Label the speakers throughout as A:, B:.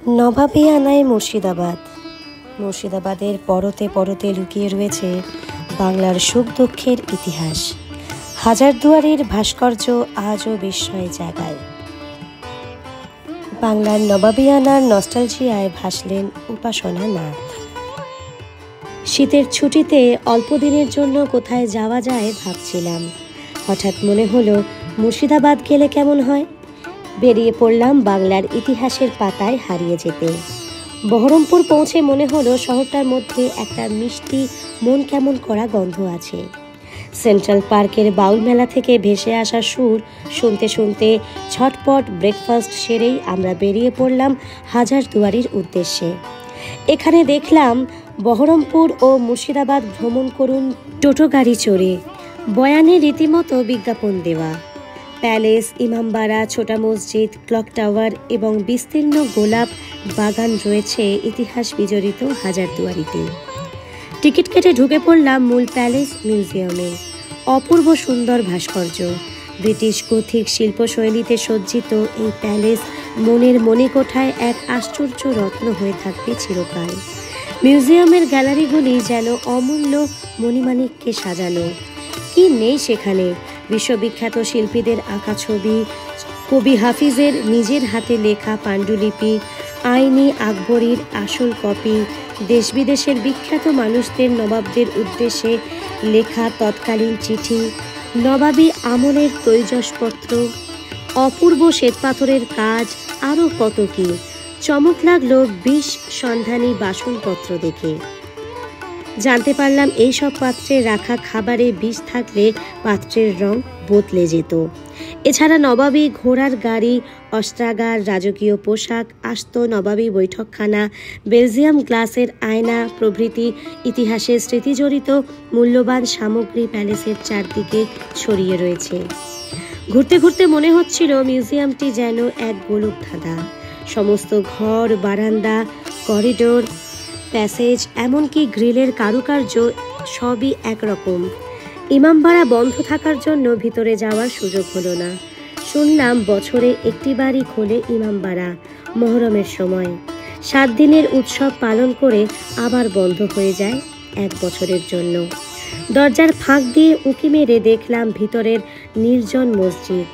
A: নবাবিয়ানায় মুর্শিদাবাদের পরতে পরতে লুকিয়ে রয়েছে বাংলার সুখ দুঃখের ইতিহাস। হাজারদুয়ারির ভাস্কর্য আজও বিস্ময় জাগায়। বাংলার নবাবিয়ানার নস্টালজিয়ায় ভাসলেন উপাসনা নাথ। শীতের ছুটিতে অল্প দিনের জন্য কোথায় যাওয়া যায় ভাবছিলাম। হঠাৎ মনে হলো মুর্শিদাবাদ গেলে কেমন হয়। বেরিয়ে পড়লাম বাংলার ইতিহাসের পাতায় হারিয়ে যেতে। বহরমপুর পৌঁছে মনে হলো শহরটার মধ্যে একটা মিষ্টি মন কেমন করা গন্ধ আছে। সেন্ট্রাল পার্কের বাউল মেলা থেকে ভেসে আসা সুর শুনতে শুনতে ঝটপট ব্রেকফাস্ট সেরেই আমরা বেরিয়ে পড়লাম হাজারদুয়ারির উদ্দেশ্যে। এখানে দেখলাম বহরমপুর ও মুর্শিদাবাদ ভ্রমণ করুন টোটো গাড়ি চড়ে। বয়ানে রীতিমতো বিজ্ঞাপন দেওয়া। প্যালেস, ইমামবাড়া, ছোটা মসজিদ, ক্লক টাওয়ার এবং বিস্তীর্ণ গোলাপ বাগান রয়েছে ইতিহাস বিজড়িত হাজারদুয়ারিতে। টিকিট কেটে ঢুকে পড়লাম মূল প্যালেস মিউজিয়ামে। অপূর্ব সুন্দর ভাস্কর্য, ব্রিটিশ গথিক শিল্পশৈলীতে সজ্জিত এই প্যালেস মনের মণিকোঠায় এক আশ্চর্য রত্ন হয়ে থাকবে চিরকাল। মিউজিয়ামের গ্যালারিগুলি যেন অমূল্য মণিমাণিক্যে সাজানো। কি নেই সেখানে! বিশ্ববিখ্যাত শিল্পীদের আঁকা ছবি, কবি হাফিজের নিজের হাতে লেখা পাণ্ডুলিপি, আইনি আকবরীর আসল কপি, দেশ বিদেশের বিখ্যাত মানুষদের নবাবদের উদ্দেশ্যে লেখা তৎকালীন চিঠি, নবাবী আমলের তৈজসপত্র, অপূর্ব শ্বেতপাথরের কাজ, আরও কত কি। চমক লাগলো বিষ সন্ধানী বাসনপত্র দেখে। জানতে পারলাম এইসব পাত্রে রাখা খাবারে বিষ থাকলে পাত্রের রং বদলে যেত। এছাড়া নবাবী ঘোড়ার গাড়ি, অস্ত্রাগার, রাজকীয় পোশাক, আস্ত নবাবী বৈঠকখানা, বেলজিয়াম গ্লাসের আয়না প্রভৃতি ইতিহাসের স্মৃতিজড়িত মূল্যবান সামগ্রী প্যালেসের চারদিকে ছড়িয়ে রয়েছে। ঘুরতে ঘুরতে মনে হচ্ছিল মিউজিয়ামটি যেন এক গোলকধাঁধা। সমস্ত ঘর, বারান্দা, করিডোর, প্যাসেজ, এমনকি গ্রিলের কারুকার্য সবই একরকম। ইমামবাড়া বন্ধ থাকার জন্য ভিতরে যাওয়ার সুযোগ হলো না। শুনলাম বছরে একটি বারই খোলে ইমামবাড়া, মহরমের সময়। 7 দিনের উৎসব পালন করে আবার বন্ধ হয়ে যায় 1 বছরের জন্য। দরজার ফাঁক দিয়ে উঁকি মেরে দেখলাম ভিতরের নির্জন মসজিদ।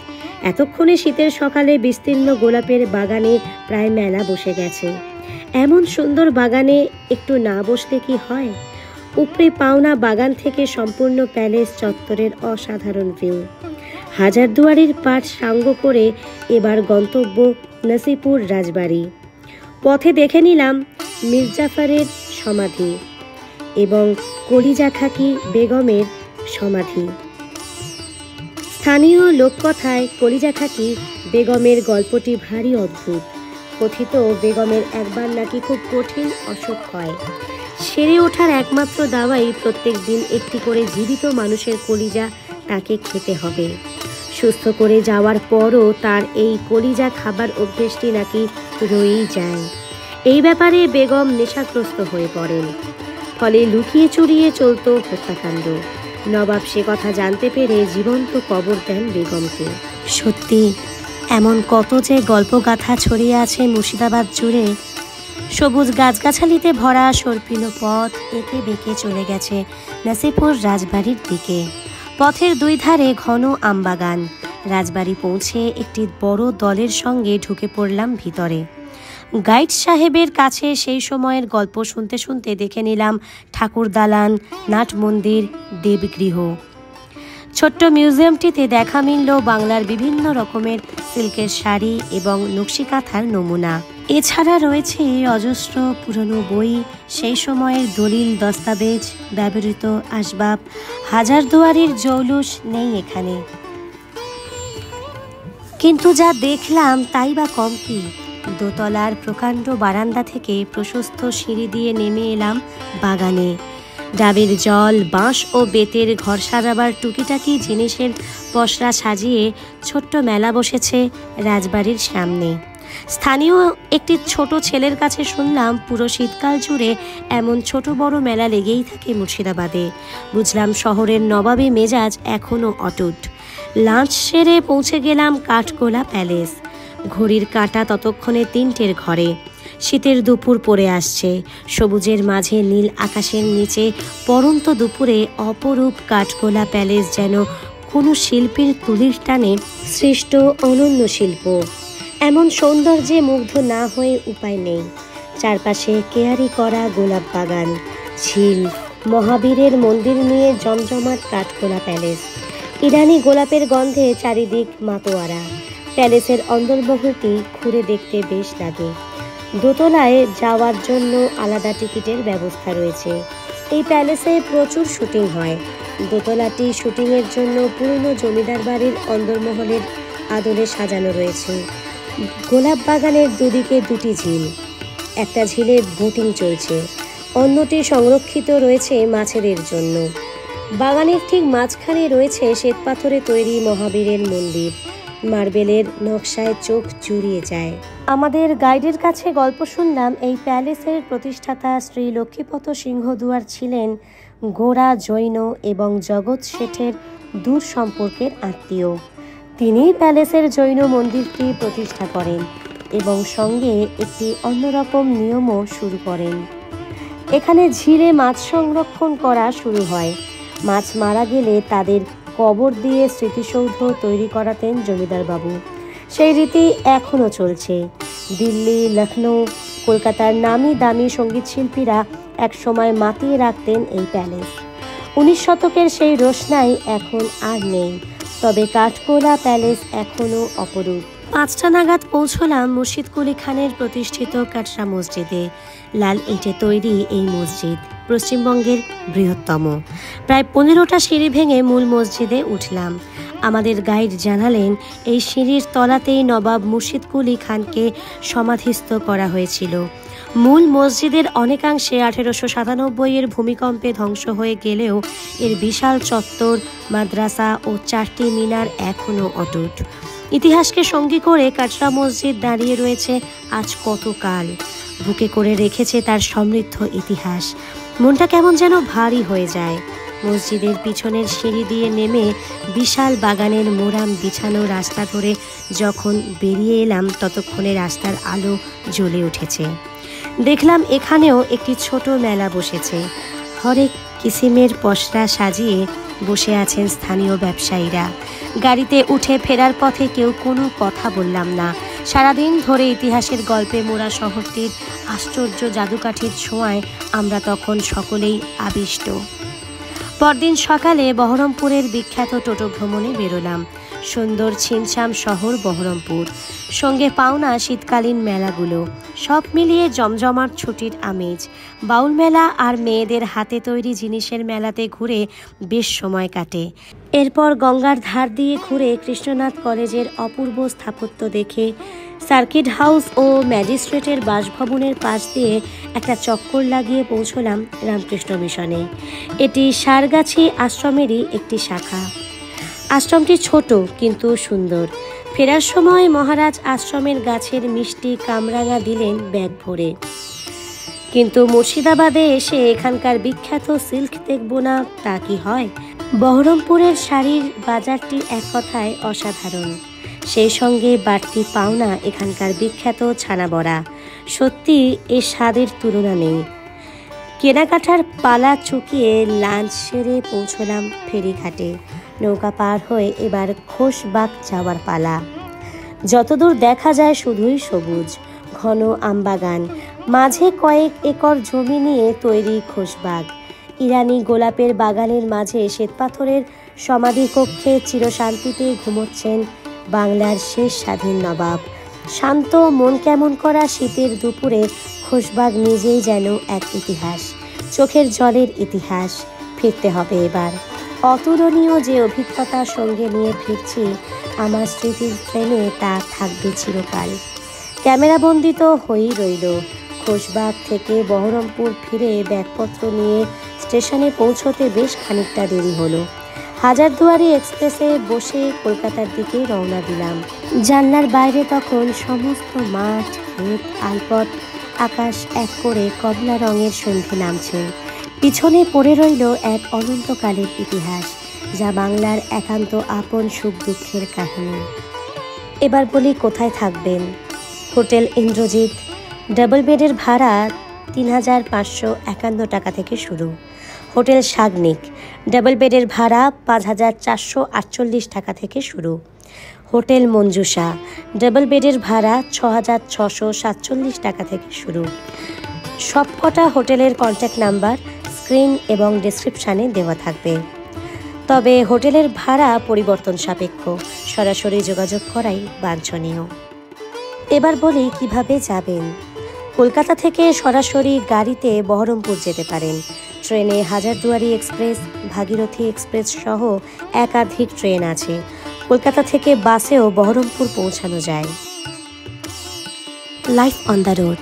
A: এতক্ষণে শীতের সকালে বিস্তীর্ণ গোলাপের বাগানে প্রায় মেলা বসে গেছে। এমন সুন্দর বাগানে একটু না বসলে কি হয়! উপরে পাওনা বাগান থেকে সম্পূর্ণ প্যালেস চত্বরের অসাধারণ ভিউ। হাজারদুয়ারির পাট সাঙ্গ করে এবার গন্তব্য নসিপুর রাজবাড়ি। পথে দেখে নিলাম মির্জাফরের সমাধি এবং কলিজা খাকি বেগমের সমাধি। স্থানীয় লোককথায় কলিজা খাকি বেগমের গল্পটি ভারী অদ্ভুত। কথিত বেগমের একবার নাকি খুব কঠিন অসুখ হয়। সেরে ওঠার একমাত্র দাওয়াই প্রত্যেক দিন একটি করে জীবিত মানুষের কলিজা তাকে খেতে হবে। সুস্থ করে যাওয়ার পরও তার এই কলিজা খাবার অভ্যেসটি নাকি রয়েই যায়। এই ব্যাপারে বেগম নেশাগ্রস্ত হয়ে পড়েন। ফলে লুকিয়ে চুরিয়ে চলত হত্যাকাণ্ড। নবাব সে কথা জানতে পেরে জীবন্ত কবর দেন বেগমকে। সত্যি এমন কত যে গল্পগাথা ছড়িয়ে আছে মুর্শিদাবাদ জুড়ে। সবুজ গাছগাছালিতে ভরা সর্পিল পথ এঁকে বেঁকে চলে গেছে নসিপুর রাজবাড়ির দিকে। পথের 2 ধারে ঘন আমবাগান। রাজবাড়ি পৌঁছে একটি বড় দলের সঙ্গে ঢুকে পড়লাম ভিতরে। গাইড সাহেবের কাছে সেই সময়ের গল্প শুনতে শুনতে দেখে নিলাম ঠাকুর দালান, নাট মন্দির, দেবগৃহ। ছোট্ট মিউজিয়ামটিতে দেখা মিলল বাংলার বিভিন্ন রকমের সিল্কের শাড়ি এবং নকশিকাঁথার নমুনা। এছাড়া রয়েছে অজস্র পুরনো বই, সেই সময়ের দলিল, দস্তাবেজ, ব্যবহৃত আসবাব। হাজারদুয়ারির জৌলুস নেই এখানে, কিন্তু যা দেখলাম তাই বা কম কি। দোতলার প্রকাণ্ড বারান্দা থেকে প্রশস্ত সিঁড়ি দিয়ে নেমে এলাম বাগানে। ডাবের জল, বাঁশ ও বেতের ঘর সাজাবার টুকিটাকি জিনিসের পসরা সাজিয়ে ছোট্ট মেলা বসেছে রাজবাড়ির সামনে। স্থানীয় একটি ছোট ছেলের কাছে শুনলাম পুরো শীতকাল জুড়ে এমন ছোট বড় মেলা লেগেই থাকে মুর্শিদাবাদে। বুঝলাম শহরের নবাবী মেজাজ এখনও অটুট। লাঞ্চ সেরে পৌঁছে গেলাম কাঠগোলা প্যালেস। ঘড়ির কাঁটা ততক্ষণে 3টের ঘরে। শীতের দুপুর পড়ে আসছে, সবুজের মাঝে নীল আকাশের নিচে পড়ন্ত দুপুরে অপরূপ কাঠগোলা প্যালেস যেন কোনো শিল্পীর তুলির টানে সৃষ্ট অনন্য শিল্প। এমন সৌন্দর্যে মুগ্ধ না হয়ে উপায় নেই। চারপাশে কেয়ারি করা গোলাপ বাগান, ঝিল, মহাবীরের মন্দির নিয়ে জমজমাট কাঠগোলা প্যালেস। ইরানি গোলাপের গন্ধে চারিদিক মাতোয়ারা। প্যালেসের অন্দরমহলটি ঘুরে দেখতে বেশ লাগে। দোতলায় যাওয়ার জন্য আলাদা টিকিটের ব্যবস্থা রয়েছে। এই প্যালেসে প্রচুর শুটিং হয়। দোতলাটি শুটিংয়ের জন্য পুরনো জমিদার বাড়ির অন্দরমহলের আদলে সাজানো রয়েছে। গোলাপ বাগানের দুদিকে দুটি ঝিল, একটা ঝিলে বোটিং চলছে, অন্যটি সংরক্ষিত রয়েছে মাছেদের জন্য। বাগানের ঠিক মাঝখানে রয়েছে শ্বেতপাথরে তৈরি মহাবীরের মন্দির। মার্বেলের নকশায় চোখ জুড়িয়ে যায়। আমাদের গাইডের কাছে গল্প শুনলাম এই প্যালেসের প্রতিষ্ঠাতা শ্রী লক্ষ্মীপত সিংহদুয়ার ছিলেন গোরা জৈন এবং জগৎ শেঠের দূর সম্পর্কের আত্মীয়। তিনি প্যালেসের জৈন মন্দিরটি প্রতিষ্ঠা করেন এবং সঙ্গে একটি অন্যরকম নিয়মও শুরু করেন। এখানে ঝিলে মাছ সংরক্ষণ করা শুরু হয়। মাছ মারা গেলে তাদের কবর দিয়ে স্মৃতিসৌধ তৈরি করাতেন জমিদার বাবু। সেই রীতি এখনও চলছে। দিল্লি, লখনৌ, কলকাতার নামি দামি সঙ্গীত শিল্পীরা একসময় মাতিয়ে রাখতেন এই প্যালেস। 19 শতকের সেই রোশনাই এখন আর নেই, তবে কাঠগোলা প্যালেস এখনও অপরূপ। 5টা নাগাদ পৌঁছলাম মুর্শিদ কুলি খানের প্রতিষ্ঠিত কাটরা মসজিদে। লাল ইটে তৈরি এই মসজিদ পশ্চিমবঙ্গের বৃহত্তম। প্রায় 15টা সিঁড়ি ভেঙে মূল মসজিদে উঠলাম। আমাদের গাইড জানালেন এই সিঁড়ির তলাতেই নবাব মুর্শিদ কুলি খানকে সমাধিস্থ করা হয়েছিল। মূল মসজিদের অনেকাংশে 1897-এর ভূমিকম্পে ধ্বংস হয়ে গেলেও এর বিশাল চত্বর, মাদ্রাসা ও 4টি মিনার এখনও অটুট। ইতিহাসকে সঙ্গী করে কাটরা মসজিদ দাঁড়িয়ে রয়েছে আজ কতকাল। বুকে করে রেখেছে তার সমৃদ্ধ ইতিহাস। মনটা কেমন যেন ভারী হয়ে যায়। মসজিদের পিছনের সিঁড়ি দিয়ে নেমে বিশাল বাগানের মোরাম বিছানো রাস্তা ধরে যখন বেরিয়ে এলাম, ততক্ষণে রাস্তার আলো জ্বলে উঠেছে। দেখলাম এখানেও একটি ছোট মেলা বসেছে। হরেক কিসিমের পসরা সাজিয়ে বসে আছেন স্থানীয় ব্যবসায়ীরা। গাড়িতে উঠে ফেরার পথে কেউ কোনো কথা বললাম না। সারাদিন ধরে ইতিহাসের গল্পে মোড়া শহরটির আশ্চর্য জাদুকাঠির ছোঁয়ায় আমরা তখন সকলেই আবিষ্ট। পরদিন সকালে বহরমপুরের বিখ্যাত টোটো ভ্রমণে বেরোলাম। সুন্দর ছিমছাম শহর বহরমপুর, সঙ্গে পাওনা শীতকালীন মেলাগুলো, সব মিলিয়ে জমজমাট ছুটির আমেজ। বাউল মেলা আর মেয়েদের হাতে তৈরি জিনিসের মেলাতে ঘুরে বেশ সময় কাটে। এরপর গঙ্গার ধার দিয়ে ঘুরে কৃষ্ণনাথ কলেজের অপূর্ব স্থাপত্য দেখে সার্কিট হাউস ও ম্যাজিস্ট্রেটের বাসভবনের পাশ দিয়ে একটা চক্কর লাগিয়ে পৌঁছলাম রামকৃষ্ণ মিশনে। এটি সারগাছি আশ্রমেরই একটি শাখা। আশ্রমটি ছোট কিন্তু সুন্দর। ফেরার সময় মহারাজ আশ্রমের গাছের মিষ্টি কামরাঙা দিলেন ব্যাগ ভরে। কিন্তু মুর্শিদাবাদে এসে এখানকার বিখ্যাত সিল্ক দেখব না তা কি হয়? বহরমপুরের শাড়ির বাজারটি এক কথায় অসাধারণ। সেই সঙ্গে বাড়তি পাওনা এখানকার বিখ্যাত ছানা বড়া। সত্যি এর স্বাদের তুলনা নেই। কেনাকাটার পালা চুকিয়ে লাঞ্চ সেরে পৌঁছলাম ফেরিঘাটে। নৌকা পার হয়ে এবার খোশবাগ যাওয়ার পালা। যতদূর দেখা যায় শুধুই সবুজ, ঘন আমবাগান, মাঝে কয়েক একর জমি নিয়ে তৈরি খোশবাগ। ইরানি গোলাপের বাগানের মাঝে শ্বেতপাথরের সমাধিকক্ষে চিরশান্তিতে ঘুমোচ্ছেন বাংলার শেষ স্বাধীন নবাব। শান্ত মন কেমন করা শীতের দুপুরে খোশবাগ নিজেই যেন এক ইতিহাস, চোখের জলের ইতিহাস। ফিরতে হবে এবার। অতুলনীয় যে অভিজ্ঞতা সঙ্গে নিয়ে ফিরছি, আমার স্মৃতির ফ্রেমে তা থাকবে চিরকাল। ক্যামেরাবন্দি তো হয়েই রইল। খোশবাগ থেকে বহরমপুর ফিরে ব্যাগপত্র নিয়ে স্টেশনে পৌঁছতে বেশ খানিকটা দেরি হলো। হাজারদুয়ারি এক্সপ্রেসে বসে কলকাতার দিকে রওনা দিলাম। জানলার বাইরে তখন সমস্ত মাঠ, ক্ষেত, আলপথ, আকাশ এক করে কমলা রঙের সন্ধে নামছে। পিছনে পড়ে রইল এক অনন্তকালের ইতিহাস, যা বাংলার একান্ত আপন সুখ দুঃখের কাহিনী। এবার বলি কোথায় থাকবেন? হোটেল ইন্দ্রজিৎ, ডাবল বেডের ভাড়া ৩,৫৫১ টাকা থেকে শুরু। হোটেল সাগনিক, ডাবল বেডের ভাড়া ৫,৪৪৮ টাকা থেকে শুরু। হোটেল মঞ্জুসা, ডাবল বেডের ভাড়া ৬,৬৪৭ টাকা থেকে শুরু। সবকটা হোটেলের কন্ট্যাক্ট নাম্বার স্ক্রিন এবং ডেসক্রিপশানে দেওয়া থাকবে। তবে হোটেলের ভাড়া পরিবর্তন সাপেক্ষ, সরাসরি যোগাযোগ করাই বাঞ্ছনীয়। এবার বলি কিভাবে যাবেন। কলকাতা থেকে সরাসরি গাড়িতে বহরমপুর যেতে পারেন। ট্রেনে হাজারদুয়ারি এক্সপ্রেস, ভাগীরথী এক্সপ্রেস সহ একাধিক ট্রেন আছে। কলকাতা থেকে বাসেও বহরমপুর পৌঁছানো যায়। Life on the road.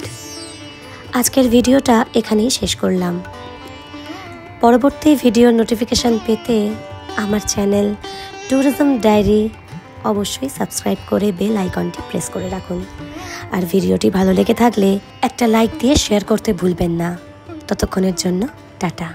A: আজকের ভিডিওটা এখানেই শেষ করলাম। পরবর্তী ভিডিওর নোটিফিকেশান পেতে আমার চ্যানেল ট্যুরিজম ডায়েরি অবশ্যই সাবস্ক্রাইব করে বেল আইকনটি প্রেস করে রাখুন। আর ভিডিওটি ভালো লেগে থাকলে একটা লাইক দিয়ে শেয়ার করতে ভুলবেন না। ততক্ষণের জন্য টাটা।